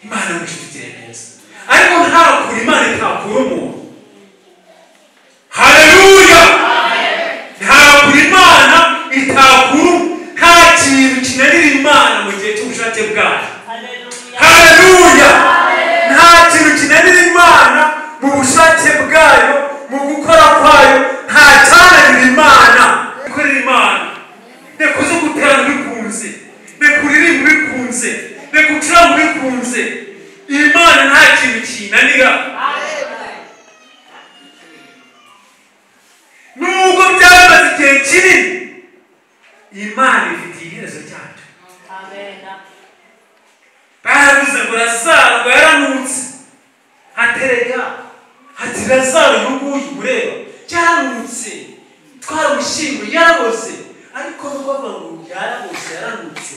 Imana mushitire neza ariko nta kuri Imana itakura umuntu. Haleluya. Nta kuri Imana itakura, nta kintu kinanira Imana mu gihe cy'ubushake bwayo. Haleluya. Nta kintu kinanira Imana mu bushake bwayo, mu gukora kwayo, nta cyananira Imana. Gukorera Imana nekuze guterana bikunze, nekuririmba bikunze, nekucuranga bikunze. Imana nta kintu kinanira. Nubwo byamaze igihe kinini, Imana ifite iherezo ryayo. Baravuze ngo Lazaro yaranutse, haterega hati Lazaro y'uguyu mureba yaranutse, twaramushyinguye yaraboze. Ariko bavuga ngo yaraboze yaranutse,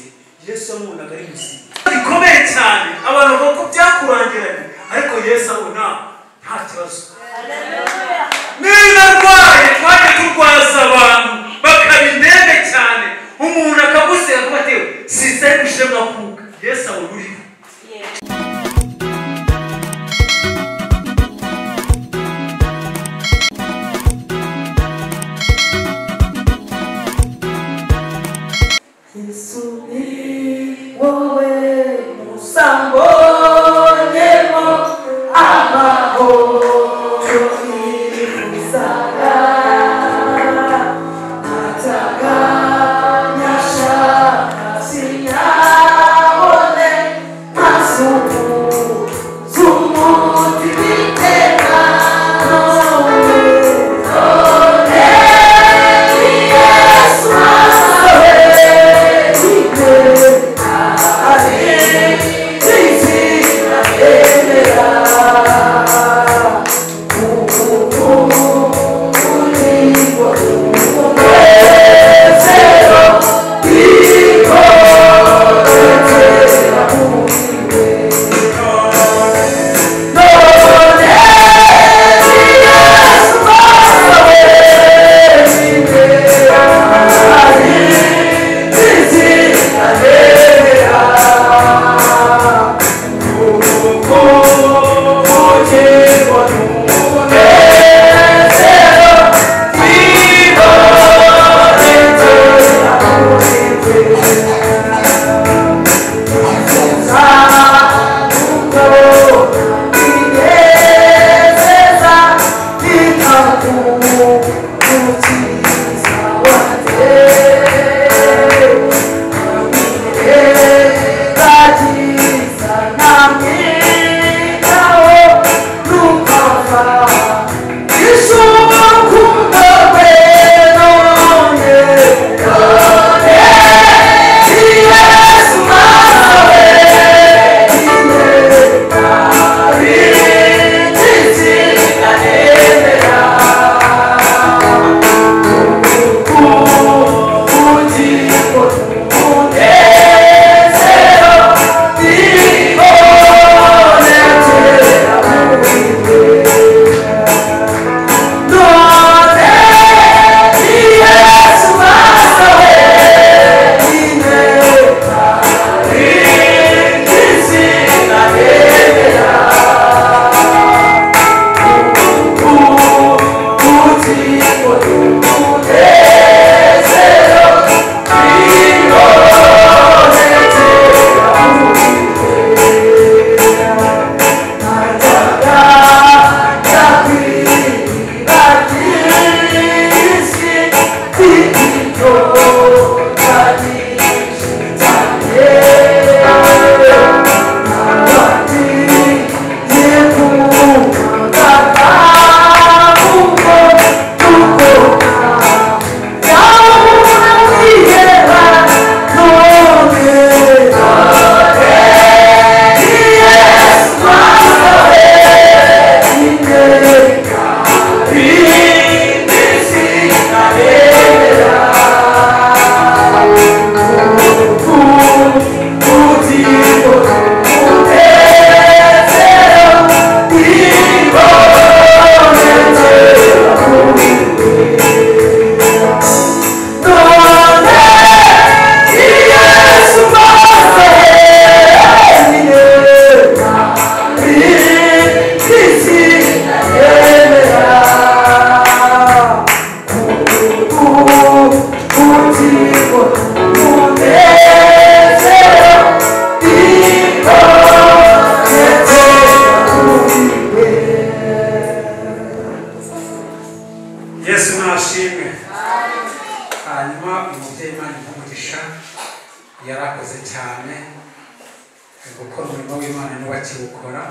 Yesu amubonaga ari muzima. Bikomeye cyane abantu bavuga ko byakurangiranye, ariko Yesu abona nta kibazo. Niba arwaye twajya turwaza abantu bakaba indembe cyane, umuntu akaguseka kuba atewe sisari gushemwa kuka, Yesu abona uriho. So gukora umurimo w'Imana n'uwakiwukora.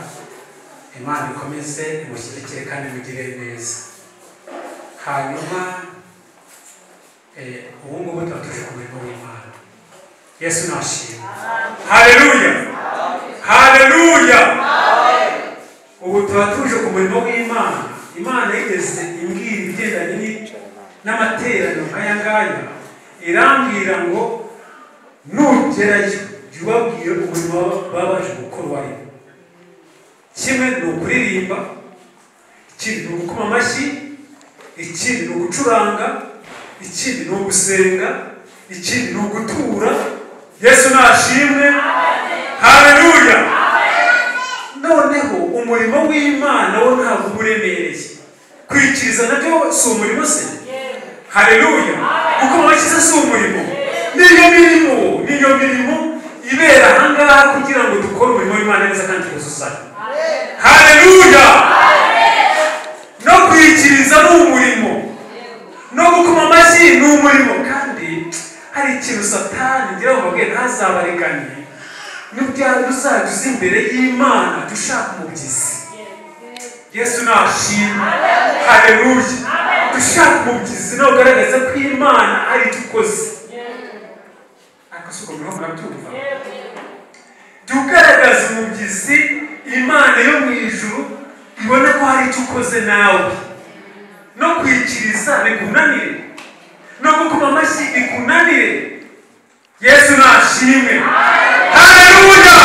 Imana ikomeze imushyigikire kandi imugire neza. Hanyuma ubu ngubu tuba tuje ku murimo w'Imana. Yesu nashimwe. Haleluya, haleluya. Ubu tuba tuje ku murimo w'Imana. Imana yigeze imbwira ibigendanye n'amateraniro nk'aya ngaya, irambwira ngo nugerayo jya ubabwire umurimo baba baje gukora uwo ari wo. Kimwe ni ukuririmba, ikindi ni ugukoma amashyi, ikindi ni ugucuranga, ikindi ni ugusenga, ikindi ni ugutura. Yesu nashimwe. Haleluya. Noneho umurimo w'Imana wo ntabwo uremereye. Kwikiriza nabyo si umurimo se? Haleluya. Gukoma amashyi se si umurimo? Niyo mirimo ibera ahangaha kugira ngo dukore umurimo w'Imana neza kandi twuzuzanye. Haleluya. No kwikiriza ni umurimo, no gukoma amashyi ni umurimo. Kandi hari ikintu Satani ngira ngo mbabwire ntazabariganye, uzajya uza imbere y'Imana dushaka umubyizi. Yesu nashimwe. Haleluya. Dushaka umubyizi no kugaragaza ko Imana ari dukoze. Akasuko muriho murabyumva. Tugaragaza umubyizi Imana yo mu ijuru ibona ko hari icyo ukoze nawe. No kwikiriza bikunanire, no gukoma amashyi bikunanire. Yesu nashimwe. Haleluya.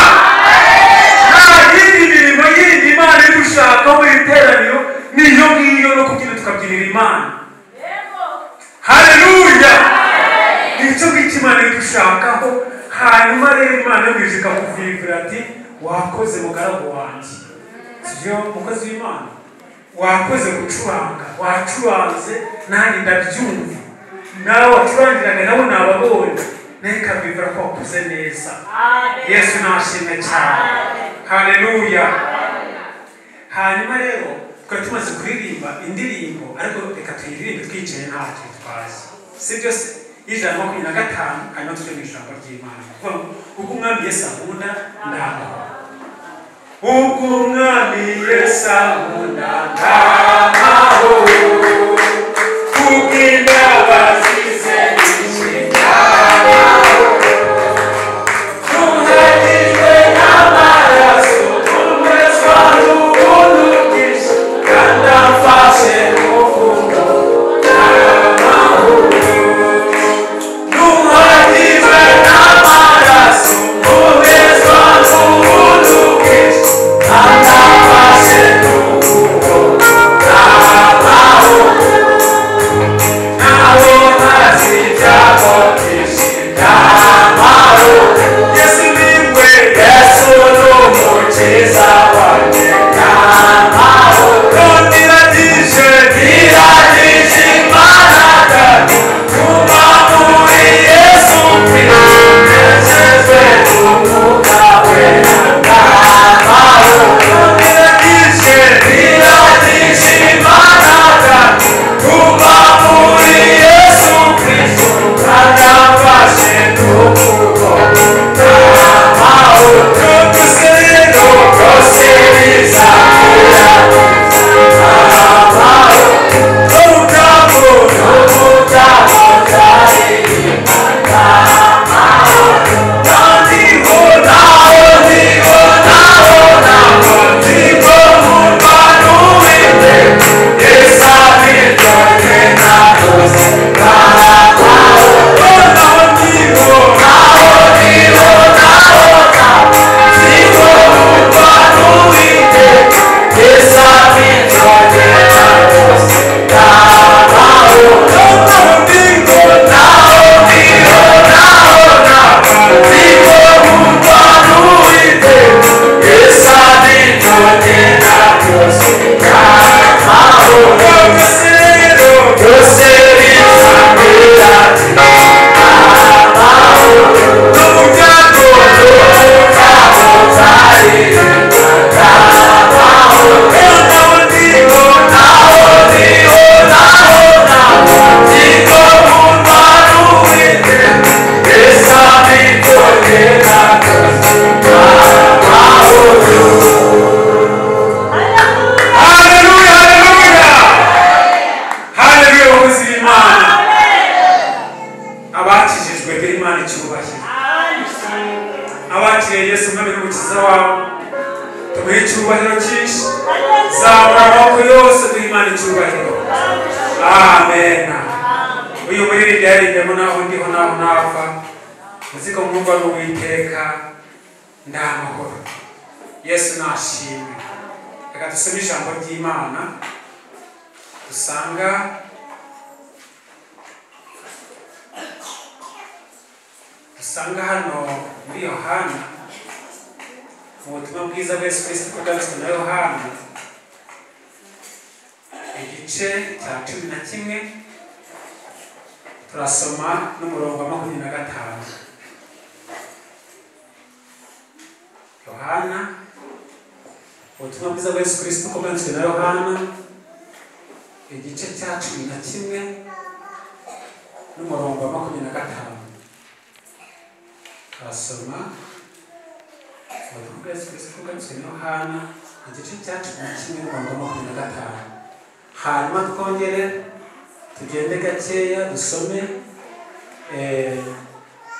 Nta yindi mirimo yindi Imana iri gushakaho mu iteraniro niyo ngiyo, no kubyina tukabyinira Imana. Haleluya. Nicyo ngicyo Imana iri gushakaho. Hanyuma rero Imana yo mu ijuru ikakuvivira ati wakoze mugaragu wanjye. Sibyo mukozi w'Imana? Wakoze gucuranga, wacuranze nanjye ndabyumva. Nawe wacurangiraga nabo nababonye, nawe ikabivira ko wakoze neza. Yesu nashimwe cyane. Haleluya. Hanyuma rero twari tumaze kuririmba indirimbo, ariko reka tuyiririmbe twicaye ntacyo twazi. Sibyo se? Ijana 25 hanyuma tujye mu ijambo ry'Imana. Ubwo Umwami Yesu akunda ndamahoro. Ubwo Umwami Yesu akunda ndamahoro. Kubw'imbabazi ze nyinshi ndamahoro. Duhagijwe n'amaraso, tumezwa n'ubuntu bwinshi, kandi amfashe n'urukundo ndamahoro. Duhagijwe n'amaraso, tumezwa n'ubuntu bwinshi, kandi amfashe n'urukundo ndamahoro. tumuhe icyubahiro cyinshi zamura amaboko yose duhe Imana icyubahiro amen uyu muririmbyi yaririmbye naho ndiho naho napfa uziko mwumva n'Uwiteka ndamahoro Yesu nashimwe reka dusome ijambo ry'Imana dusanga hano muri Yohana mu butumwa bwiza bwa Yesu Kristo bwanditswe na Yohana igice cya 11 turasoma n'umurongo wa 25 Yohana ubutumwa bwiza bwa Yesu Kristo bwanditswe na Yohana igice cya 11 n'umurongo wa 25 turasoma ubutumwa bwa Yesu Kristo bwanditswe na Yohana igice cya 11 n'umurongo wa 25 hanyuma twongere tugende gakeya dusome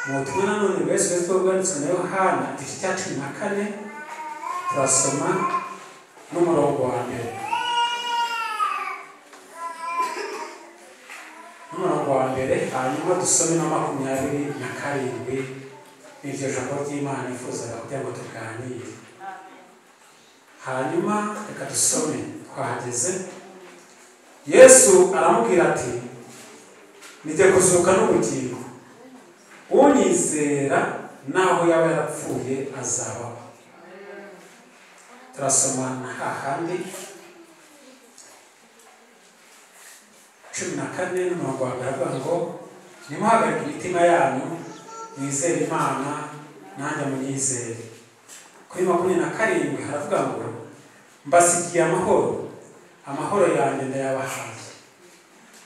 mu butumwa nanone bwa Yesu Kristo bwanditswe na Yohana igice cya 14 turasoma n'umurongo wa mbere hanyuma dusome na 27 n'iryo jambo ry'Imana ifuzaga kugira ngo tuganire hanyuma reka dusome twahageze Yesu aramubwira ati nijye kuzuka n'ubugingo unyizera naho yaba yarapfuye azabaho turasoma hahandi 14 n'umurongo wa mbere ngo nimuhagarike imitima yanyu mwizere Imana nanjye munyizere kuri 27 haravuga ngo mbasigiye amahoro yanjye ndayabahaye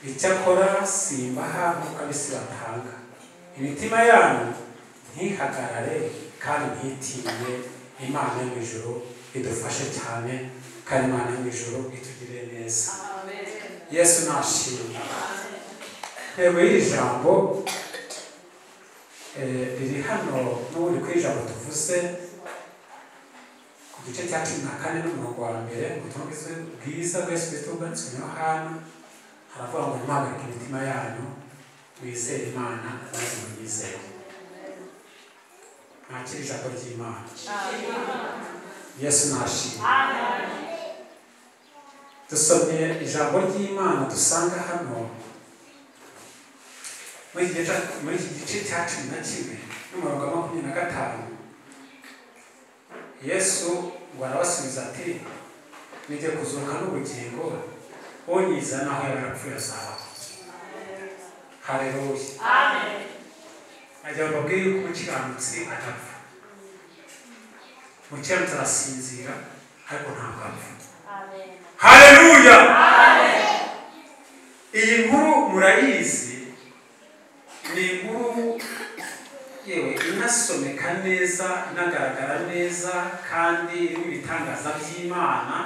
icyakora simbaha nk'uko ab'isi batanga imitima yanyu ntihagarare kandi ntitinye Imana yo mu ijuru idufashe cyane kandi Imana yo mu ijuru itugire neza Yesu nashimwe ntego y'iri jambo riri hano n'ubundi kuri ijambo tuvuze ku gice cya 14 n'umurongo wa mbere ubutumwa bwiza bwa Yesu Kristo bwanditswe na Yohana haravuga ngo nimuhagarike imitima yanyu mwizere Imana nanjye munyizere mwakire ijambo ry'Imana Yesu nashimwe dusomye ijambo ry'Imana dusanga hano muri iki gice cya 11 n'umurongo wa 25 Yesu warabasubiza ati nijye kuzuka n'ubugingo unyiza naho yarapfuye azabaho haleluya amen ajya babwira yuko umukiranutsi adapfa umukiranutsi arasinzira ariko ntabwo apfa amen haleluya amen iyi nkuru murayizi ni inkuru yewe inasomeka neza inagaragara neza kandi irimo ibitangaza by'Imana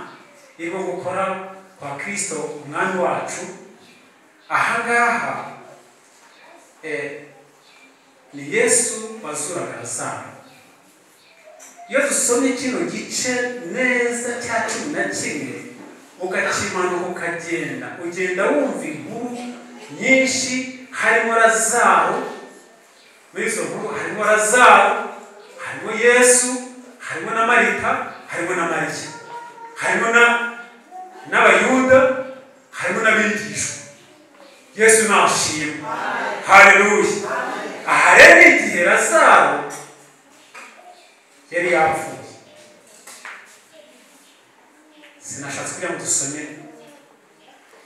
irimo gukora kwa Kristo umwami wacu ahangaha ni Yesu wazuraga Lazaro iyo dusomye kino gice neza cya 11 ugakimanuka ukagenda ugenda wumva inkuru nyinshi harimo Lazaro muri izo nkuru harimo Lazaro harimo Yesu harimo na Marita harimo na Mariya harimo n'abayuda harimo n'abigishwa Yesu nashimwe haleluya aha rero igihe Lazaro yari yapfuye sinashatse kugira ngo dusome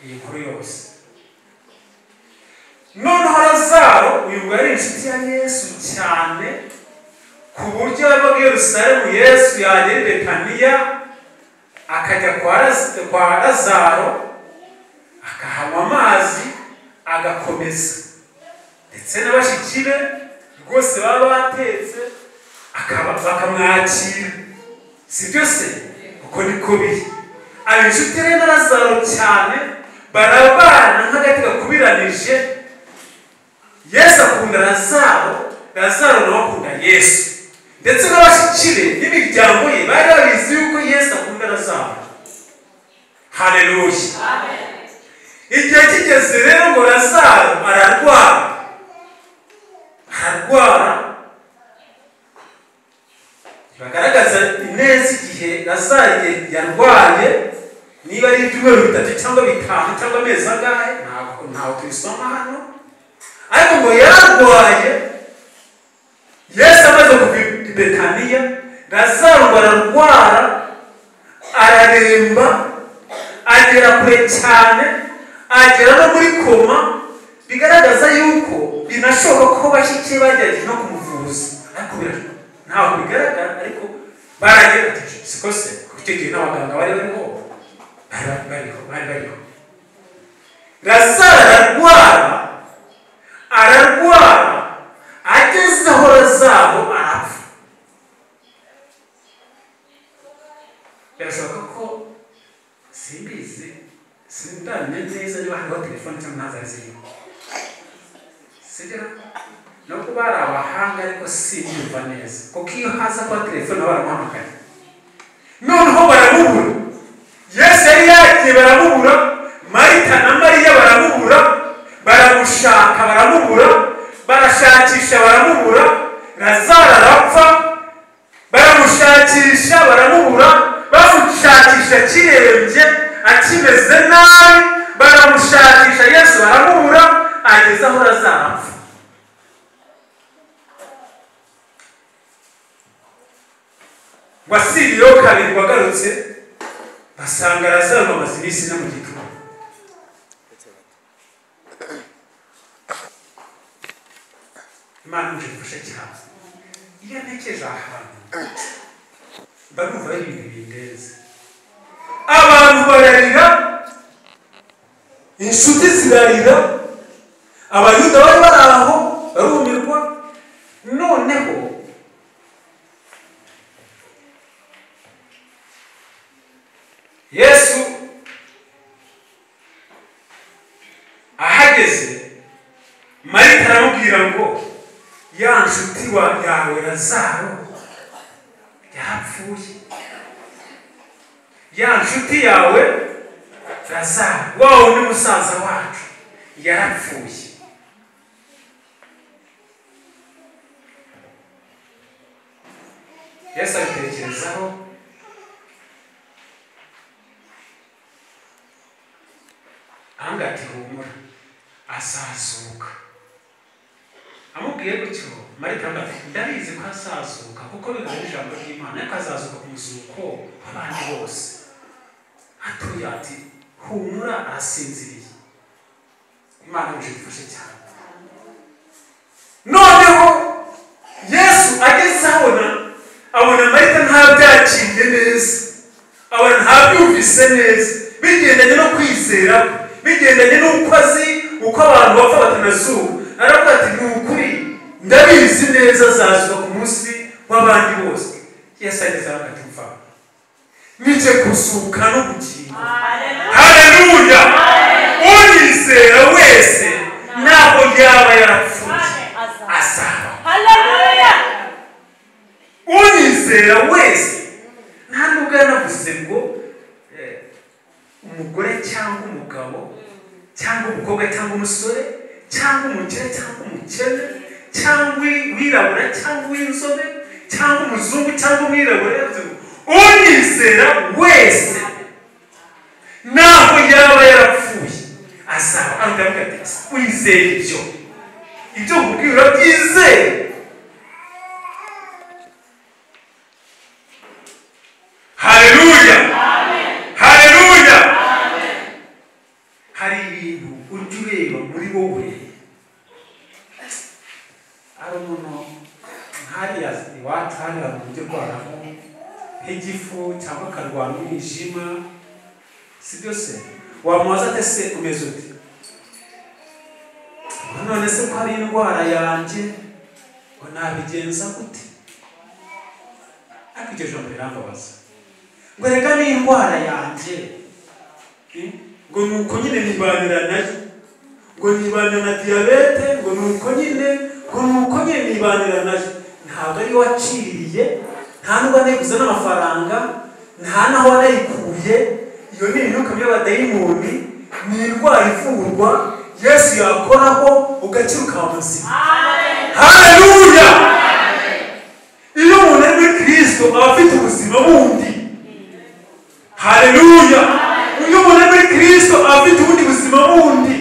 iyi nkuru yose noneho Lazaro uyu yari inshuti ya Yesu cyane ku buryo yabaga i Yerusalemu Yesu yagera i Betaniya akajya kwa Lazaro akahanywa amazi agakomeza ndetse n'abashiki be rwose baba batetse bakamwakira sibyo se uko niko biri ari inshuti rero na Lazaro cyane barabana nk'agati gakubiranije Yesu akunda Lazaro nawe akunda Yesu ndetse n'abashikire n'imiryango ye bari babizi yuko Yesu akunda Lazaro. Haleluya. Amen. Igihe kigeze rero ngo Lazaro ararwara bagaragaza neza igihe Lazaro yarwaye, niba ari ibyumweru 3 cyangwa 5 cyangwa amezi angahe ntabwo tubisoma hano, ariko ngo yararwaye. Yesu amaze kuva i Betaniya, Lazaro ararwara araremba agera kure cyane, agera no muri koma, bigaragaza yuko binashoboka ko bashiki bajyaje no kumuvuza, ariko ntabwo bigaragara, ariko baragera siko se kutegeye n'abaganga bari bariho. Lazaro ararwara ageze aho Lazaro arapfa. Birashoboka ko simbizi sindamye neza niba hariho telefone cyangwa ntazari ziriho, sibyo no kuba ari abahanga, ariko sinyumva neza kuko iyo haza kwa telefone baramuhamagaye. Noneho baramubura, Yesu yari yagiye baramubura, Marita na Mariya baramubura, baramushaka baramubura, barashakisha baramubura, Lazaro arapfa, baramushakisha baramubura, bamushakisha kirembye akimeze nabi, baramushakisha Yesu baramubura, ageze aho Lazaro apfa. Wasiriyeho kabiri wagarutse, basanga Lazaro amaze iminsi no mu gituro. Imana ije cyane. Iyo ntekereje ahantu barumva ari ibintu bindeze, abantu bararira, inshuti zirarira, abayuda bari bari aho barumirwa. Noneho Yesu ahageze, Marita aramubwira ngo ya nshuti yawe Lazaro yapfuye, ya nshuti yawe Lazaro wawe ni musaza wacu yarapfuye. Yesu abitekerezaho, angati humura azazuka. Amubwiye gutyo, Marita ati ndabizi ko azazuka kuko bigaragara ijambo ry'Imana ko azazuka ku muzuko w'abandi bose. Atuye ati humura arasinziriye. Imana ije cyane. Noneho Yesu ageze abona Marita ntabyakiriye neza, abona ntabyumvise neza, bigendanye no kwizera, bigendanye n'uko azi uko abantu bapfa batanazuka. Aravuga ati ni ukuri ndabizi neza azazuka ku munsi w'abandi bose. Yesu ageze aho ati mva nije kuzuka no gukinga. Haleluya. Unyizera wese ntabwo yaba yarapfuye azaba. Haleluya. Unyizera wese, nta nubwo yanavuze ngo umugore cyangwa umugabo cyangwa umukobwa cyangwa umusore cyangwa umukire cyangwa umukene cyangwa wirabura cyangwa w'inzobe cyangwa umuzungu cyangwa umwirabura, unyizera wese ntabwo yaba yarapfuye azaba. Aravuga ati wizeye ibyo nkubwira byizeye. Haleluya. Haleluya. Hari ibintu ujya ureba muri wowe, ari umuntu nk'ariya iwacu hariya mu buryo rwaraho nk'igifu cyangwa akarwara umwijima, si byo se? Wamubaza ati se umeze ute? None se ko hari indwara yanjye ngo nabigenza gute? Ariko iryo jambo rirambabaza ngo reka n'indwara yanjye ngo nuko nyine nibanira nayo, ngo nibanira na diyabete, ngo nuko nyine nibanira nayo. ntabwo ari waciriye, nta n'ubwo anayiguze n'amafaranga, nta naho wanayikuye. Iyo ni imyuka y'abadayimoni, ni indwara ivurwa Yesu yakoraho ugakira ukaba muzima. Haleluya! Iyo umuntu ari muri Kristo aba afite ubuzima bundi. Haleluya! Iyo umuntu ari muri Kristo aba afite ubundi buzima bundi.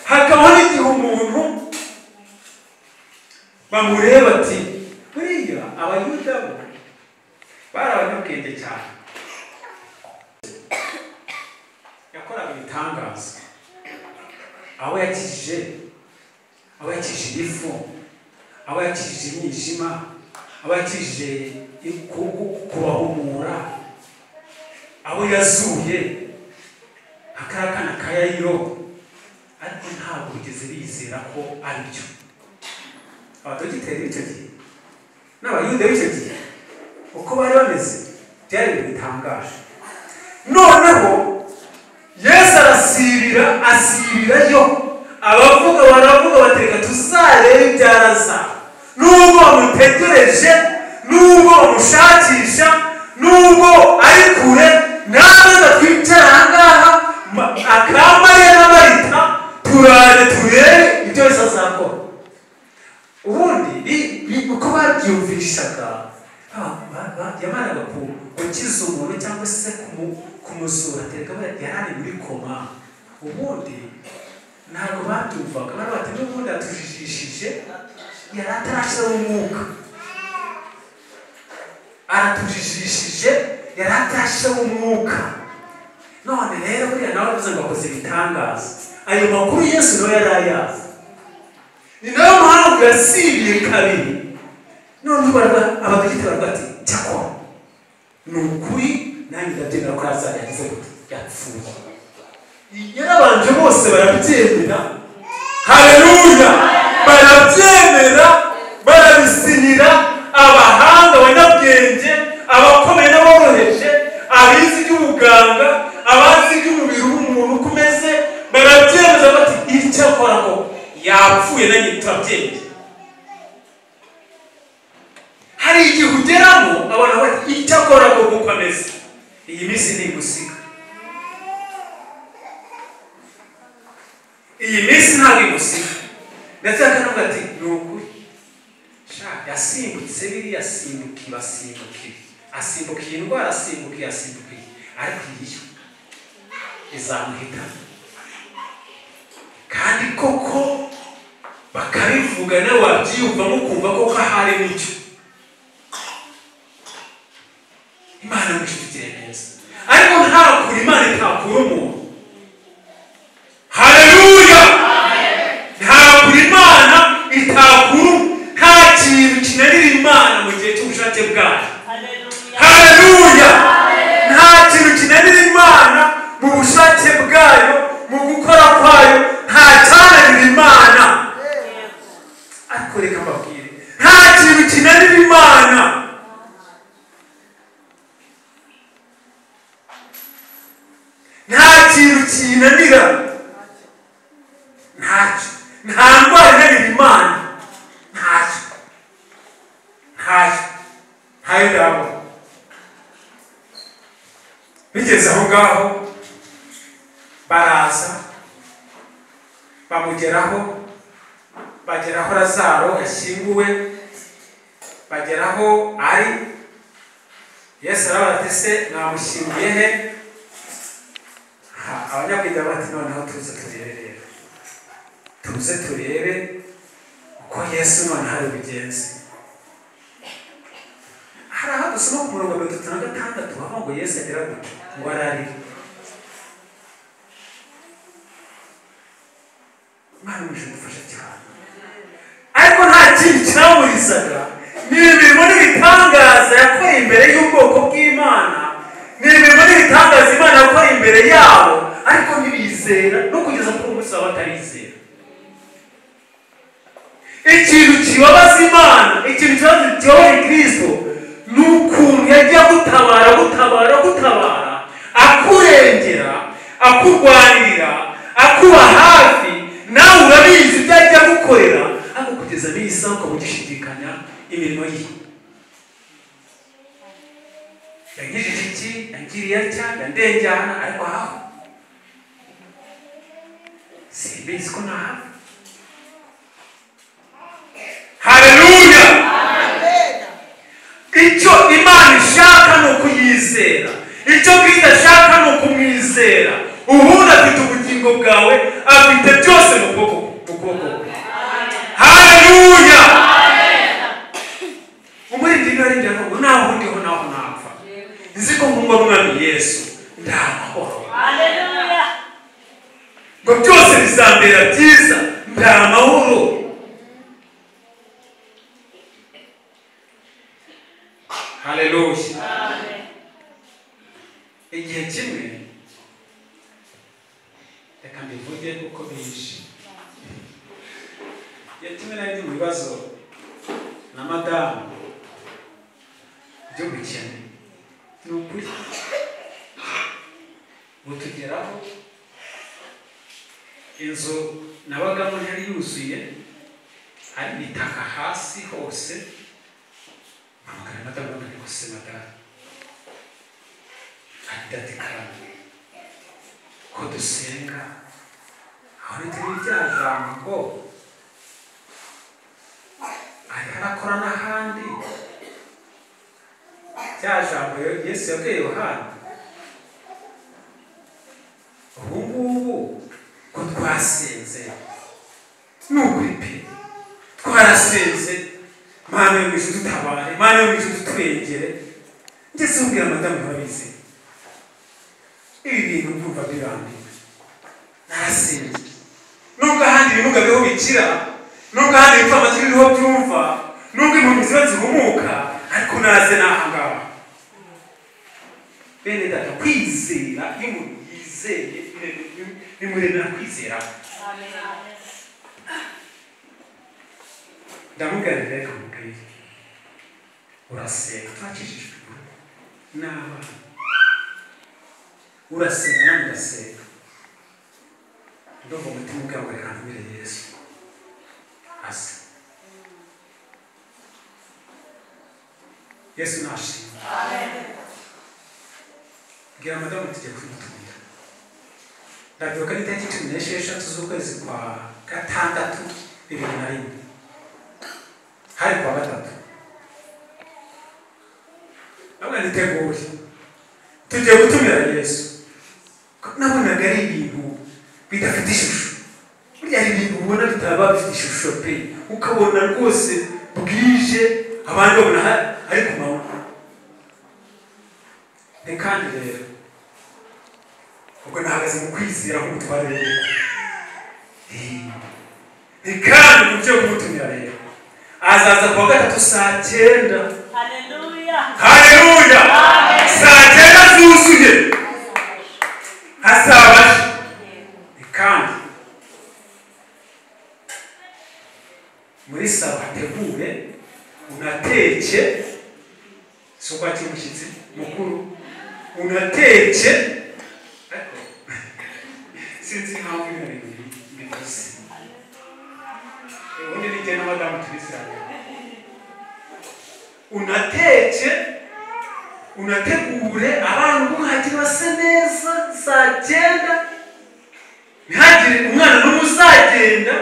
Hakabaho n'igihe umuntu bamureba ati buriya abayuda bo bari abanyabwenge cyane, yakoraga ibitangaza, abo yakijije ifu, abo yakijije imyijima, abo yakijije kubahumura, abo yazuye akarakana ka Yayiro, ariko ntabwo bigeze bizera ko ari byo. Abadogiteri b'icyo gihe n'abayuda b'icyo gihe uko bari bameze byari ibintu bitangaje. Noneho Yesu asibirayo, abavuga baravuga batereka tuzarebe ibyaraza, nubwo bamutegereje, nubwo bamushakisha, nubwo ari kure, naza twicara ahangaha akamariya na Marita turaje turebe ibyo Yesu azakora. Ubundi uko babyumvishaga yamaraga gukiza umuntu cyangwa se kumuzura, tereka yarari muri koma. Ubundi ntabwo babyumvaga, bari bati n'ubundi atujijishije, yari atarashyiraho umwuka, aratujijishije, yari atarashyiraho umwuka. None rero buriya nawe avuze ngo akoze ibitangaza, ayo makuru Yesu nawe yari ayazi. Ni nayo mpamvu yasibiye kabiri. None abadogiteri baravuga ati cyakora ni ukuri nanjye ndabyemera ko yagize gute yapfuye. Yarabanje bose barabyemera. Haleluya! Barabyemera, barabisinyira. Abahanga, abanyabwenge, abakomeye n'aboroheje, abizi iby'ubuganga, abazi iby'umubiri w'umuntu uko umeze, barabyemeza bati icyakora ko yapfuye nanjye turabyemera. Hari igihe ugeramo abantu bati icyakora ko kuko ameze, iyi minsi ni gusiga, iyi minsi ntabwo igusiga. Ndetse akanavuga ati ni ukuri yasimbutse biriya asimbukiye indwara, asimbukiye, ariko iyo izamuhita. Kandi koko bakabivuga nawe wabyiyumvamo ukumva koko ahari n'icyo. Imana yishyigikiye neza, ariko ntakura Imana itakura umuntu. Haleluya! Ntakura Imana itakura, nta kintu kinanira Imana mu gihe cy'ubushake bwayo. Haleluya! Nta kintu kinanira Imana mu bushake bwayo, mu gukora kwayo, nta cyananira Imana. Ariko reka mbabwire, nta kintu kinanira Imana. Nta kintu kinanira, ntacyo. Nta ndwara inanira Imana, ntacyo. Ntayo ndabona. Bigeze aho ngaho baraza bamugeraho, bageraho Lazaro yashyinguwe, bageraho ari. Yesu arabaza ati se mwamushyinguye he? Abanyabwenge bati noneho tuze turebe uko Yesu none hari ubigenze. Hari aho dusoma ku murongo 36 hava ngo Yesu agira gute ngo ararira. Imana imufasha cyane, ariko nta kintu kiramurizaga. Ni imirimo n'ibitangaza yakoye imbere y'ubwoko bw'Imana, ni imirimo n'ibitangaza Imana yakoye imbere yabo, ariko ntibizera, no kugeza kuri umunsi wabo batarizera. Ikintu kibabaza Imana, ikintu kibabaza Kristo, ni ukuntu yagiye gutabara, akurengera, akurwanirira, akuba hafi. Nawe urabizi ibyo ajya gukorera, ariko kugeza n'isaha ukabona yangirije iki yangiriye cyane ndengana ariko aho simbizi ko naho. Haleluya. Icyo Imana ishaka ni ukuyizera, icyo Kristo ashaka ni ukumwizera. Ubundi afite ubugingo bwawe, afite byose mu kuboko. Haleluya. Umuririmbyi aririmbira ngo naho ndiho naho napfa nzi ko ngumva n'Umwami Yesu ndamahoro. Haleluya. Ngo byose bizambera byiza ndamahoro. Haleluya. Amen. Igihe kimwe reka mbivuge uko bije. Igihe kimwe nari mu bibazo na madamu byo gukene ni ukuri butugeraho inzu nabagamo ntari yuzuye hari ibitaka hasi hose. Amagana madamu nari kose madamu adatikana ko dusenga aho nitari bya jambo ari harakora n'ahandi bya jambo Yesu yabwiye Yohana. Ubu ngubu ko twasenze n'ukuri pe twarasenze Mana yo mwijuru tutabare, Mana yo mwijuru twegere. Ndetse ubwira madamu babizi ibi bintu mvuga birambiwe narasenze nubwo ahandi ibimuga biho bikira, nubwo ahandi bipfa amatwi biho byumva, nubwo impumyi ziba zihumuka, ariko naze n'ahangaha. Bene data, kwizera iyo umuntu yizeye bimuremera kwizera. Ndamubwira reka mubwire urasenga twakijijwe n'abana urasenga nanjye ndasenga ndumva umutima ubwawe ngo reka ntumire Yesu asa. Yesu nashimwe. Bwira madamu tujye kumutumira. Ndabyuka ari itariki 16 z'ukwezi kwa gatandatu 2001 hari kwa gatatu. Nabwo niteguye tugiye gutumira Yesu. Nabonaga ari ibintu bidafite ishusho. Burya ari ibintu ubona bitaba bifite ishusho pe, ukabona rwose bwije abandi babona ari ku manywa. Ni kandi rero ubwo nahagaze mu kwizera nk'umutware rero. Ni kandi mu byo kumutumira rero azaza kuwa gatatu saa 9. Haleluya. Haleluya. Saa 9 zuzuye hasabaje. Ni kandi muri saba hategure unateke sokwa cy'umushyitsi mukuru unateke sinzi impamvu bivuze ubundi ni tena madamu tubisanga unategure abantu muhagire base neza saa 9 ntihagire umwana n'umuzagenda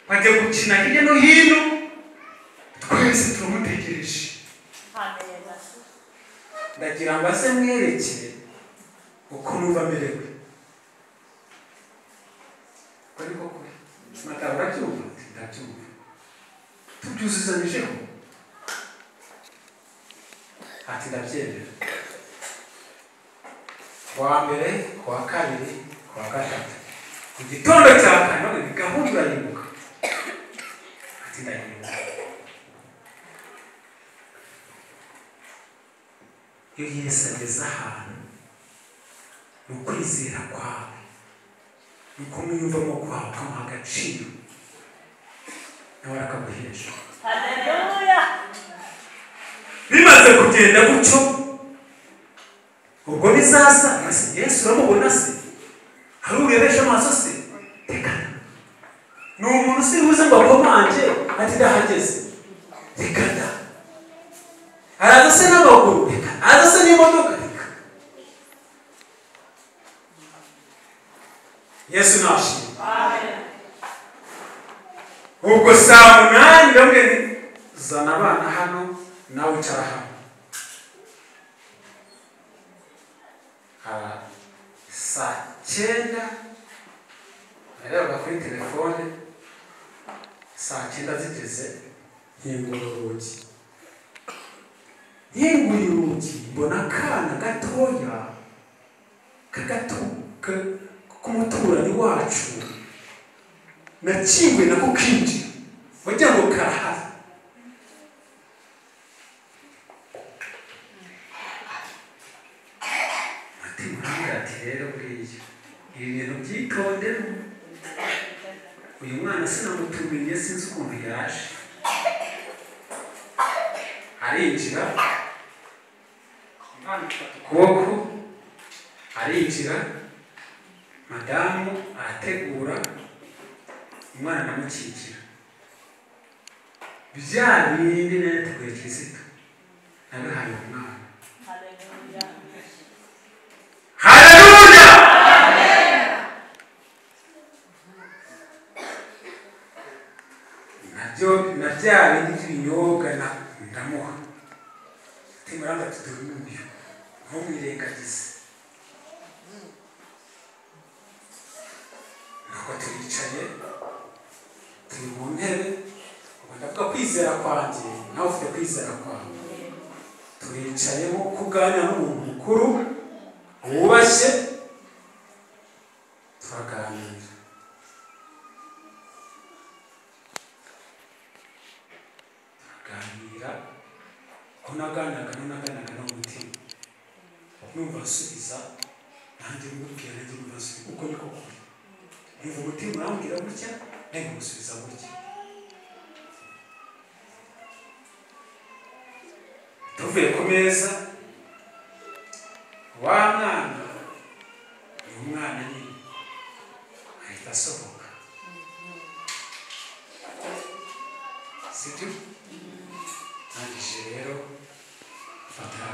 bajya gukina hirya no hino twese turamutegereje. Ndagira ngo ase mwerekere uko numva merewe ariko kuri matabura cyumva ndacyumva tubyuzuzanijeho ati ndabyemera. Kuwa mbere, kuwa kabiri, kuwa gatatu mu gitondo cya kane ni gahunda irayibuka ati ndayibuka. Iyo Yesu ageze ahantu ni ukwizera kwawe, ni ukumwiyumvamo kwawe ukamuha agaciro nawe arakaguhesha. Haleluya. Bimaze kugenda gutyo ubwo bizaza Yesu uramubona se, hari urebesha amaso se, tekana ni umuntu usibuze ngo akomanje ati ndahageze, tekana araza se n'amaguru, tekana aza se n'imodoka. Yesu nashimwe. Ubwo saa 8 ndamubwira zana abana hano nawe icara hano. Saa 9 narebaga kuri telefone, saa 9 zigeze nkingura urugi. Nkinguye urugi mbona akana gatoya k'umuturanyi wacu nakingwe nako kinjira wagira ngo karahari. Ati murambwira ati rero buriya ibi bintu byitondemo, uyu mwana sinamutumiye sinzi ukuntu yaje. Arinjira umwana ufata ukuboko, arinjira madamu arategura umwana namukikira. Bya bindi nateguye Kristo nabihaye umwana. Haleluya! Na bya bindi by'ibinyobwa ndamuha. Timuranga tudurumiyo ntumwirengagize. Nuko turicaye turi mu ntebe, ndavuga kwizera kwanjye nawe ufite kwizera kwawe. Turicayemo kuganira n'umuntu mukuru wubashye, turaganira. Naganiraga n'umutima numva asubiza, nanjye mubwira nanjye numva asubiza uko niko kuri. Numva umutima urambwira gutya nanjye musubiza gutya. Tuvuye ku meza, wa mwana ni umwana nyine ahita asohoka. Sibyo? Nangije rero fata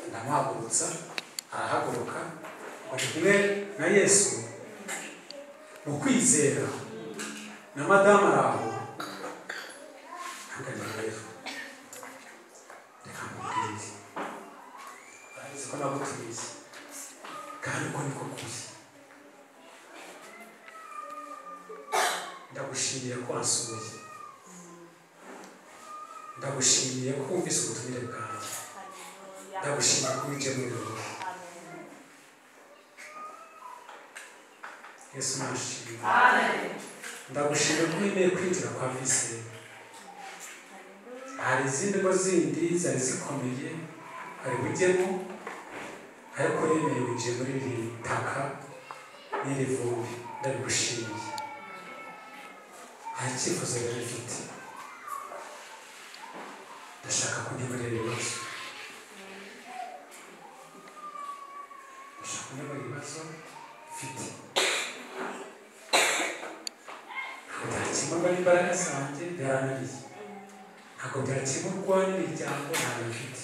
ndamuhagurutsa, arahaguruka. Ari kumwe na Yesu mu kwizera na madamu araho. Ntabwo rero reka mubwire, arabizi ko nagutumiye kandi uko niko kuri. Ndagushimiye ko wansuye, ndagushimiye ko wumvise ubutumire bwanjye, ndagushimiye ko uje muri wowe. Yesu nashimye. Ndagushimiye ko wemeye kwinjira kwa Viseri. Hari izindi ngo zindi zari zikomeye hari bujyemo, ariko wemeye winjiye muri iri taka n'iri vumbi. Ndabigushimiye. Hari icyifuzo rero mfite, ndashaka kunyemerera ibibazo. Ndashaka kunyemerera ibibazo mfite. Ntabwo byakemurwa n'imbaraga zanjye, byarananiye. Ntabwo byakemurwa n'imiryango, ntabwo mfite.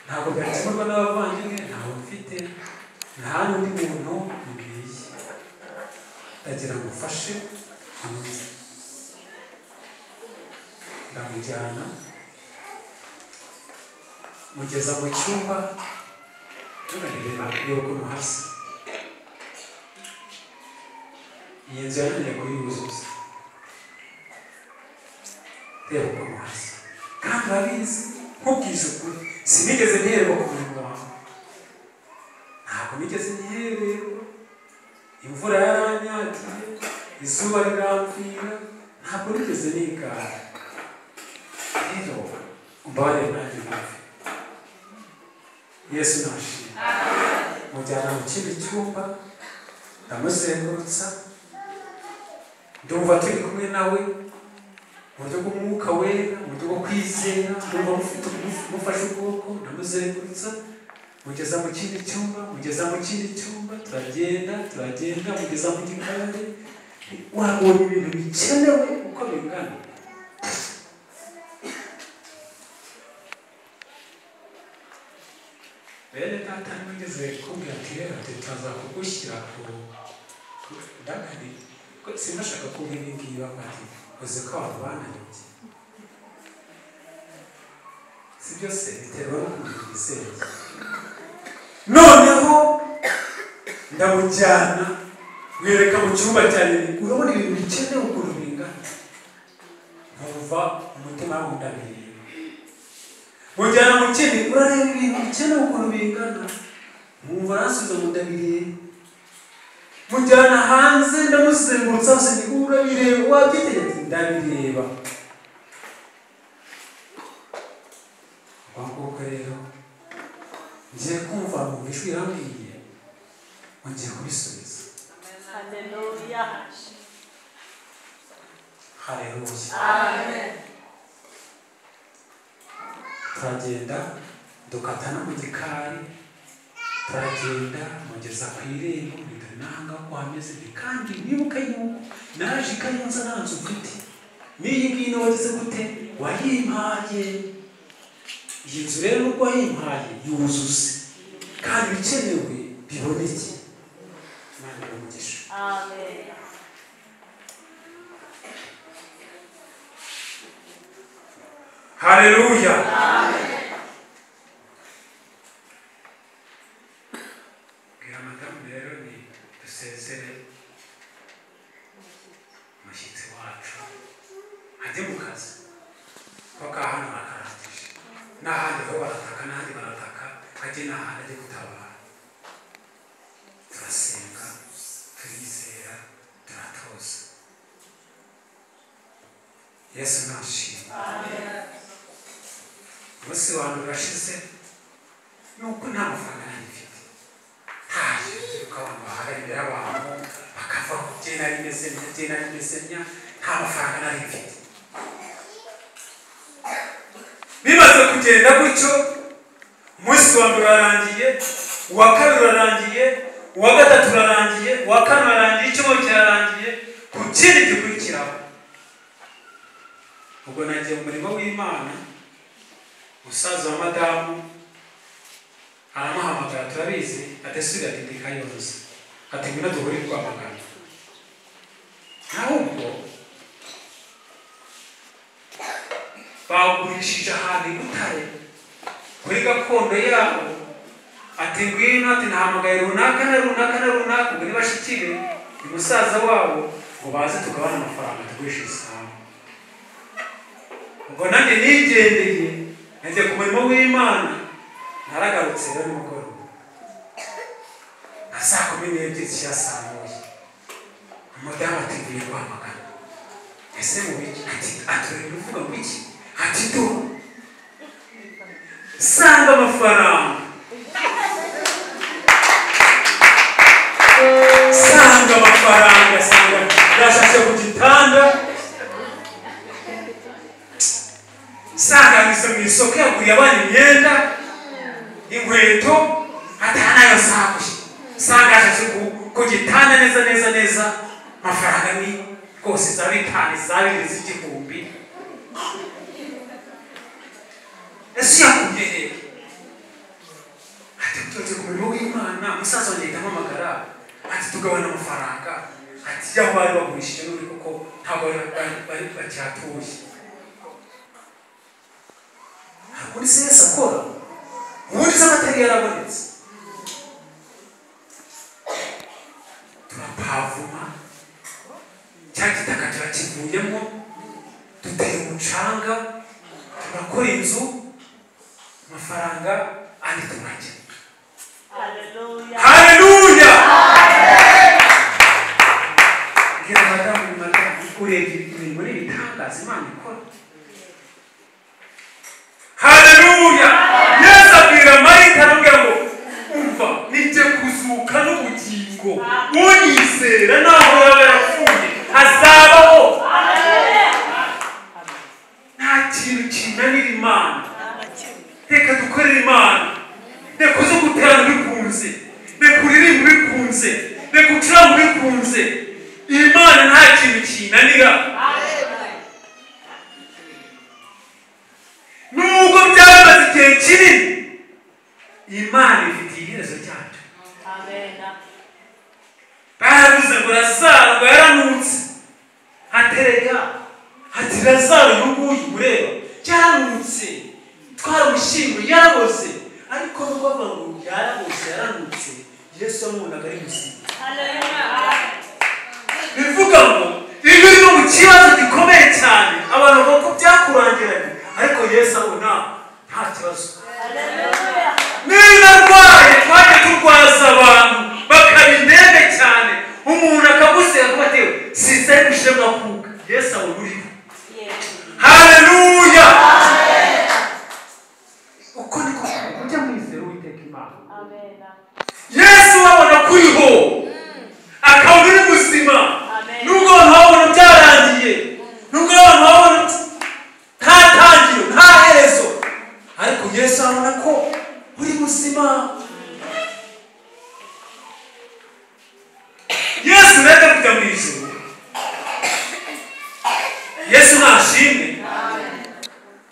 Ntabwo byakemurwa n'abavandimwe, ntabwo mfite. Nta n'undi muntu nibwiye. Ndagira ngo mfashe umunsi. Ndamujyana mugeza mu cyumba, turareba y'ukuntu hasi. Iyi nzu yananiye kuyuzuza. Reba ukuntu hasi. Kandi urabizi nkubwije ukuri, sinigeze ntererwa ku murimo wawe. Ntabwo nigeze ntererwa. Imvura yaranyagiye, izuba riramvira, ntabwo nigeze nigana. Rero umbabarire nanjye mwumve. Yesu nashimye. Mujyana mu kindi cyumba, ndamuzengurutsa, ndumva turi kumwe nawe mu buryo bw'umwuka wera, mu buryo bwo kwizera. Ndumva mufashe ukuboko, ndamuzengurutsa, mugeza mu kindi cyumba, turagenda mugeza mu gikari. Wabonye ibintu bikenewe uko bingana. bene data nigeze kumbwira ati rero tutaza kugushyira ku ndagari ko sinashaka kumva ibingibi bati uzi ko abantu bananiye si byose biterwa no kugira igisenge noneho ndamujyana mwereka mu cyumba cyane urabona ibintu bikenewe ukuntu bingana nkumva umutima wundamiye mujyana mu kindi urareba ibintu bikenewe ukuntu bingana nkumva arasubiza mu ndabiriye mujyana hanze ndamuzengurutsa hose ndi urabireba wabyitegereza ndabireba nguko rero ngiye kumva mu ijwi irambwiye ngiye kubisubiza. Haleluya. Haleluya. Amen. Turagenda dukata no mu gikari turagenda mugeza ku irembo nanga ko hameze kandi nibuka yuko naje ikayonza nanze ufite n'iyi ngiyi wagize gute wayimpaye iyi nzu rero uko wayimpaye yuzuze kandi bikenewe biboneke. Imana imugisha. Amen. Haleluya. Amen. Madamu rero ni dusezere umushyitsi wacu ajye mu kazi kuko hano bakarangije n'ahandi ho barataka n'ahandi barataka ajye n'ahandi ajye gutabara. Turasenga turizera turatoza. Yesu nashimwe. Umunsi wa mbere urashize nuko nta mafaranga nagifite ukabona bahagaze imbere y'abantu bakava ku genda rimesenya nta mafaranga nari mfite. Bimaze kugenda gutyo umunsi wa mbere urarangiye, uwa kabiri urarangiye, uwa gatatu urarangiye, uwa kane urarangiye, icyumweru kirarangiye, ku kindi gikurikiraho ubwo nagiye mu murimo w'Imana. Umusaza wa madamu aramuhamagara turabizi atesubira ati Kayonza ati ngwino duhure Rwamagana. Ahubwo bagurishije ahantu i Butare kuri gakondo yabo ati ngwino ati nahamagaye runaka na runaka na runaka ngo nibashikire ni musaza wabo ngo baze tugabana amafaranga tugurisha isambu. Ubwo nanjye nigendeye najya ku murimo w'Imana naragarutse rero nimugoroba na saa 12 z'ishasamuye umudamu ati ngiye Rwamagana. Ese mu biki ati uvuga ngo iki ati do sanga amafaranga sanga yashashe ku gitanda sanga mu isoko yaguriye abana imyenda inkweto atanayo sanga yashashe ku gitanda neza amafaranga ni rwose za bitanu za 2 z'igihumbi. Ese yakuye he ati tuze ku murimo w'Imana. Umusaza wanjye ndahamagara ati tugabana amafaranga ati jya bari bagurishije n'uri kuko ntabwo bari bacyatuye. Kuri se sakora ubundi s'amatari yarabonetse turapavuma cya gitaka kirakivuyemo duteye umucanga turakora inzu amafaranga andi turajya. Haleluya. Haleluya. Ngira madamu urebye imirimo n'ibitangaza Imana ikora. Haleluya. Yesu abwira Marita aramubwira ngo umva nijye kuzuka n'ubugingo unyizera naho yaba yarapfuye azabaho. Nta kintu kinanira Imana. Reka dukorere Imana. Reka uze guterana bikunze, reka uririmba bikunze, reka ucuranga bikunze. Imana nta kintu kinanira. Nubwo byamaze igihe kinini Imana mureba cyaranutse twaramushyinguye yaraboze ariko nubwo bavuga ngo yaraboze yaranutse Yesu yamubonaga ari muzima. Bivuga ngo iyo uri mu kibazo gikomeye cyane abantu bavuga ko byakurangiranye ariko Yesu abona nta kibazo. Niba arwaye twajya turwaza abantu bakaba indembe cyane umuntu akaguseka kuba atewe sisiteme ishema kuka Yesu abona uriho. Haleluya. Uko niko ujya mwizera Uwiteka Imana. Yesu abona kuriho akabona uri muzima. Nubwo abantu babona byarangiye nubwo abantu babona nta tangiro nta herezo ariko Yesu abona ko uri muzima. Yesu reka kujya mu ijuru. Yesu nashimwe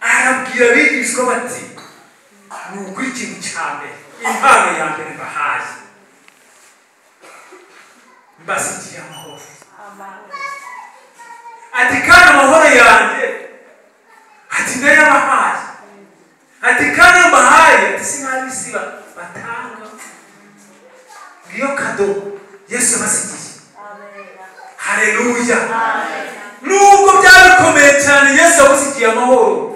arabwira abigishwa bati ni ukuri ikintu cya mbere impano ya mbere bahaye mbasigiye amahoro. Ati kandi amahoro yanjye ati ndayabahaye ati kandi mbahaye ati sinabisi batanga ngiyo kado Yesu yabasigiye. Haleluya. Nubwo byaba bikomeye cyane Yesu yagusigiye amahoro.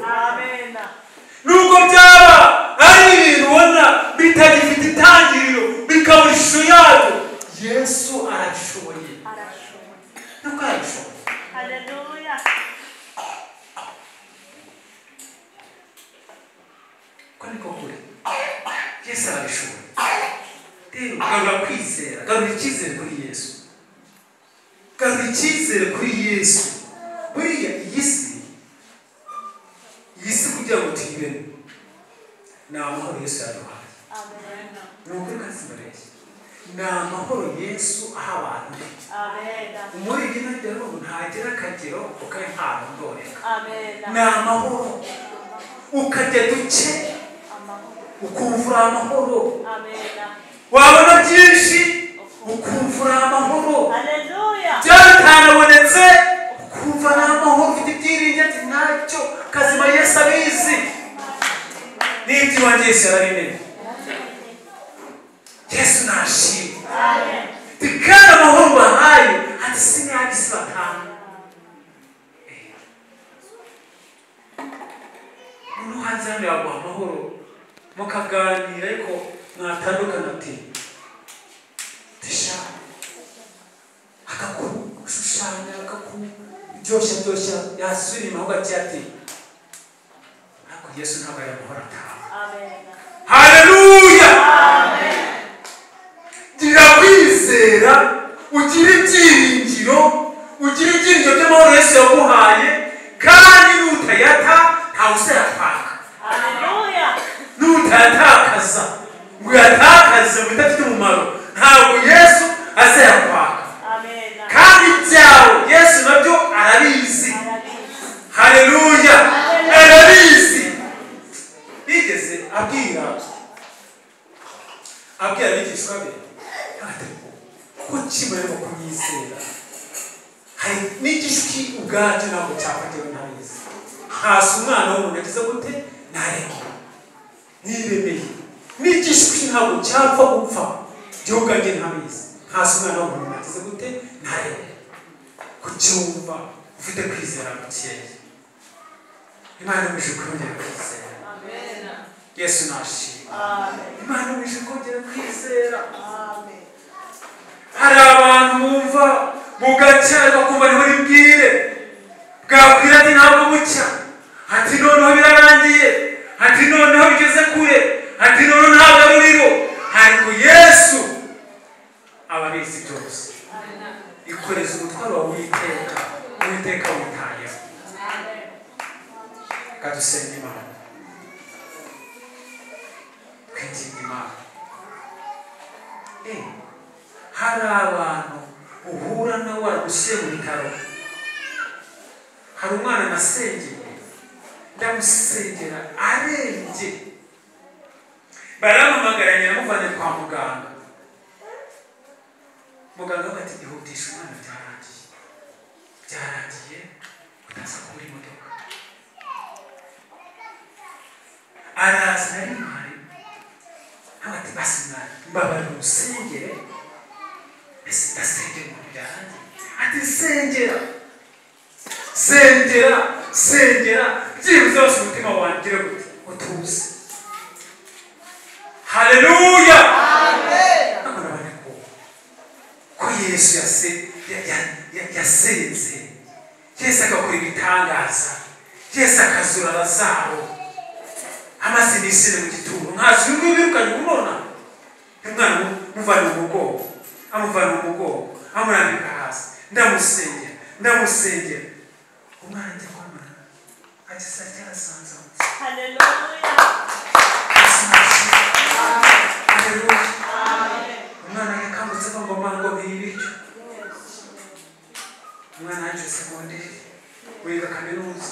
Nubwo byaba ari ibintu ubona bitagifite itangiriro bikabura ishusho yabyo Yesu arabishoboye. Nuko arabishoboye. Haleluya. Ko niko kuri Yesu arabishoboye. Rero garura kwizera garura icyizere kuri Yesu. Garura icyizere kuri Yesu. Buriya iyi si kugira ngo tuyibemo ni amahoro Yesu yaduhaye. Ni ukuri kandi simbareshya ni amahoro Yesu aha abantu. Umuri igina rero ntagira akagero ukari ntarondoreka. Ni amahoro ukajya duke ukumvura amahoro. Wabona byinshi ukumvura amahoro. Byatanabonetse ukumva n'amahoro ufite ibyiringiro ati ntacyo kazima Yesu abizi. N'ibyo iwanjye Yesu yarabimenya. Yesu nashimwe. Kandi amahoro bahaye ati sinabisi batanga. Umuntu hanze hano yaguha amahoro mukaganira ariko mwatandukana ati tishaka akakushushanya akakuryoshya yasubira inyuma hagati ati ariko Yesu ntabwo ari amahoro ataha. Haleluya. Gira kwizera ugira ibyiringiro by'amahoro Yesu yaguhaye kandi nutayata ntawe uzayatwaka. Nutayatakaza ngo uyatakaze mu bidafite umumaro ntabwo Yesu azayatwaka. Kandi ibyawe Yesu nabyo arabizi. Haleluya. Arabizi. Bigeze abwira abigishwa be ko kimurimo kumwizera hari n'igishwi ubwacyo ntabwo cyafatiwe ntabizi. Hasi umwana w'umuntu yagize gute ntarengwa niremeye n'igishwi ntabwo cyapfa gupfa gihugu ange ntabizi. Hasi umwana w'umuntu yagize gute ntarengwa kucyumva ufite kwizera gukeya. Imana imuje kongera kwizera. Yesu nashimwe. Imana imuje kongera kwizera. Hari abantu bumva bugacyari bakumva niho ribwire bwakwira ati ntabwo bucya ati noneho birarangiye ati noneho bigeze kure ati noneho nta garuriro ariko Yesu aba abizi byose. Ikoreza umutwaro wawe Uwiteka witayeho. Kadusenge Imana kwinginga Imana. Hari abantu uhura nawe waragusiye mu bitaro. Hari umwana nasengeye ndamusengera arembye baramuhamagara nyiramuvanye kwa muganga. Muganga bati ihutisha umwana byarangiye utaza kubura imodoka. araza nari mpari abati basi mbabarira usengere ese ndasengera mu byanjye ati sengera byibuze wose umutima wanjye gute utuze. Haleluya. Amen. Ko Yesu yasenze, Yesu agakora ibitangaza, Yesu akazura Lazaro amaze iminsi mu gituro nkazi uyu birukanye umubona umwana muvana mu mugongo amurambika hasi ndamusengera umwana njya kwamana ati cyarasanze. Haleluya. Umwana yakangutse ngo mango bibiryo. Umwana yaje segonderi wiga kaminuza.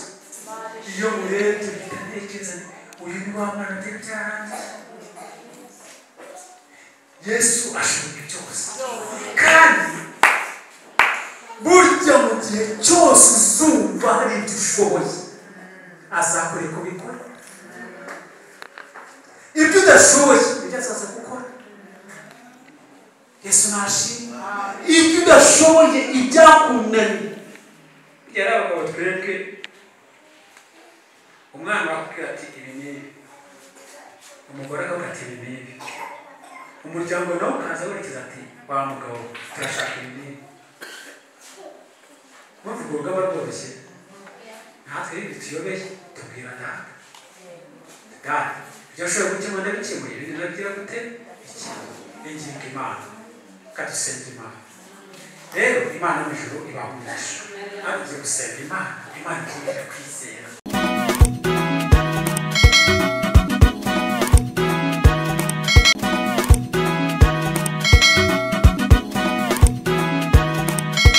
Iyo murebye bitanekereza uyu ni wa mwana cyane. Yesu ashoboye byose kandi burya mu gihe cyose uzumva hari ibyo ushoboye azakore kubikora. Ibyo udashoboye ibyo azaza gukora. Yesu nashimwe. Ibyo udashoboye ibyakunaniye yarabagabo twebwe umwana wakubwira ati ibi n'ibi, umugore akavuga ati ibi n'ibi, umuryango nawe ukaza werekeza ati wa mugabo turashaka ibi n'ibi. Muvuga urugamba rworoshye natwe ibi tuyobeye tubwira data ibyo ashobora gukemura ndabikemuye ibindi nabyira gute ingingo Imana kadusenga Imana. Rero Imana mu ijuru ibaha umugisha. Agiye gusenga Imana ikumira kwizera